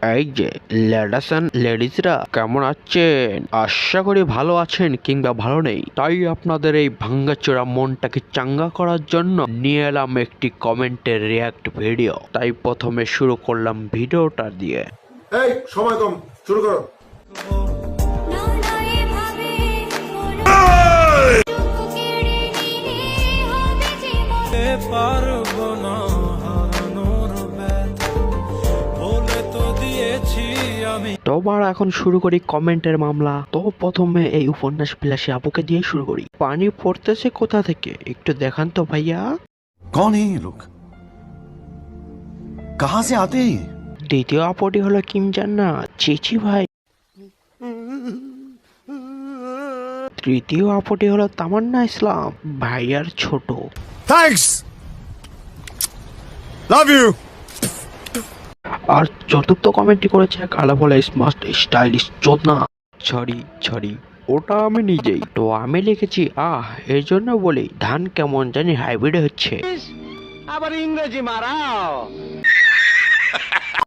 এই যে লেডিসরা কেমন আছেন? আশা করি ভালো আছেন কিংবা ভালো নেই। তাই আপনাদের এই ভাঙ্গাচোরা মনটাকে চাঙ্গা করার জন্য নিয়ে এলাম একটি কমেন্টের রিয়াক্ট ভিডিও। তাই প্রথমে শুরু করলাম ভিডিওটা দিয়ে। এই সময় কম, শুরু করো। তোমার এখন শুরু করি কমেন্টের মামলা। তো প্রথমে এই উপন্যাস বিলাসী আপুকে দিয়ে শুরু করি। পানি পড়তেছে কোথা থেকে একটু দেখান তো ভাইয়া। कौन है ये लोग? कहां से आते हैं ये? দ্বিতীয় আপুটি হলো কিম জান্নাত, চিচি ভাই। তৃতীয় আপুটি হলো তামান্না ইসলাম, ভাইয়ার ছোট। Thanks, love you. আর চতুর্থ কমেন্টটি করেছে কালা বলে স্মার্ট স্টাইলিশ চোদনা। ছড়ি ওটা আমি নিজেই। তো আমি লিখেছি এই জন্য বলি ধান কেমন জানি হাইব্রিড হচ্ছে। আবার ইংরেজি মারাও।